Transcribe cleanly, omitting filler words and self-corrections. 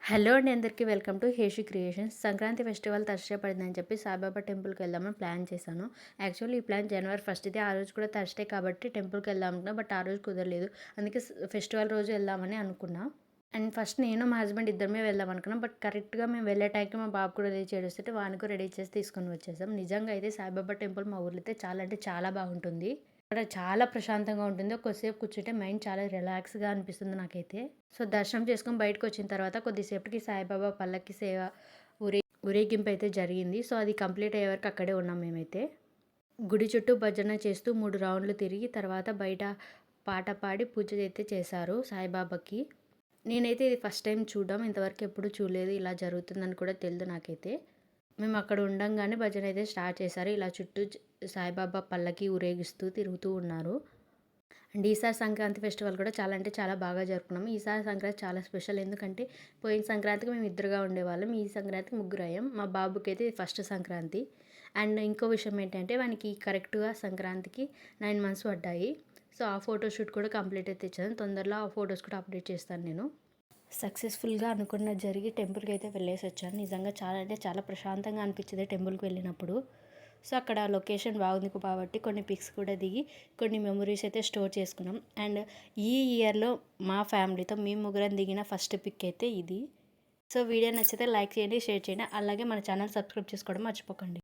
Hello అండి, అందరికీ welcome to Heshi creations. Sankranti festival Thursday పడిందని చెప్పి సాయిబాబా టెంపుల్కి వెళ్దామని ప్లాన్ చేశాను. యాక్చువల్లీ ఈ ప్లాన్ జనవరి 1 ఆ రోజు కూడా థర్స్డే కాబట్టి టెంపుల్కి వెళ్దాం అనుకున్నా, బట్ ఆ రోజు కుదరలేదు. అందుకే ఫెస్టివల్ రోజు వెళ్దామని అనుకున్నా. అండ్ ఫస్ట్ నేను మా హస్బెండ్ ఇద్దరమే వెళ్దాం అనుకున్నాం, బట్ కరెక్ట్గా మేము వెళ్ళే టైంకి మా బాబు కూడా రెడీ చేస్తుంటే వానికి రెడీ చేసి తీసుకొని వచ్చేసాం. నిజంగా అయితే సాయిబాబా టెంపుల్ మా ఊర్లో అయితే చాలా అంటే చాలా బాగుంటుంది. అక్కడ చాలా ప్రశాంతంగా ఉంటుంది. కొద్దిసేపు కూర్చుంటే మైండ్ చాలా రిలాక్స్గా అనిపిస్తుంది నాకైతే. సో దర్శనం చేసుకొని బయటకు వచ్చిన తర్వాత కొద్దిసేపటికి సాయిబాబా పల్లకి సేవ ఊరే ఊరేగింపు అయితే జరిగింది. సో అది కంప్లీట్ అయ్యే వరకు అక్కడే ఉన్నాం మేమైతే. గుడి చుట్టూ భజన చేస్తూ 3 రౌండ్లు తిరిగి తర్వాత బయట పాట పాడి పూజ అయితే చేశారు సాయిబాబాకి. నేనైతే ఇది ఫస్ట్ టైం చూడడం, ఇంతవరకు ఎప్పుడు చూడలేదు. ఇలా జరుగుతుందని కూడా తెలియదు నాకైతే. మేము అక్కడ ఉండంగానే భజన అయితే స్టార్ట్ చేశారు. ఇలా చుట్టూ సాయిబాబా పల్లకి ఊరేగిస్తూ తిరుగుతూ ఉన్నారు. అండ్ ఈసారి సంక్రాంతి ఫెస్టివల్ కూడా చాలా అంటే చాలా బాగా జరుపుకున్నాము. ఈసారి సంక్రాంతి చాలా స్పెషల్, ఎందుకంటే పోయిన సంక్రాంతికి మేము ఇద్దరుగా ఉండేవాళ్ళం, ఈ సంక్రాంతికి ముగ్గురు అయ్యాం. మా బాబుకి అయితే ఇది ఫస్ట్ సంక్రాంతి. అండ్ ఇంకో విషయం ఏంటంటే వానికి కరెక్ట్గా సంక్రాంతికి 9 months పడ్డాయి. సో ఆ ఫోటోషూట్ కూడా కంప్లీట్ అయితే ఇచ్చాను. తొందరలో ఆ ఫొటోస్ కూడా అప్డేట్ చేస్తాను నేను. సక్సెస్ఫుల్గా అనుకున్నది జరిగి టెంపుల్కి అయితే వెళ్ళేసి వచ్చాను. నిజంగా చాలా అంటే చాలా ప్రశాంతంగా అనిపించింది టెంపుల్కి వెళ్ళినప్పుడు. సో అక్కడ లొకేషన్ బాగుంది కాబట్టి కొన్ని పిక్స్ కూడా దిగి కొన్ని మెమరీస్ అయితే స్టోర్ చేసుకున్నాం. అండ్ ఈ ఇయర్లో మా ఫ్యామిలీతో మేము ముగ్గురం దిగిన ఫస్ట్ పిక్ అయితే ఇది. సో వీడియో నచ్చితే లైక్ చేయండి, షేర్ చేయండి, అలాగే మన ఛానల్ సబ్స్క్రైబ్ చేసుకోవడం మర్చిపోకండి.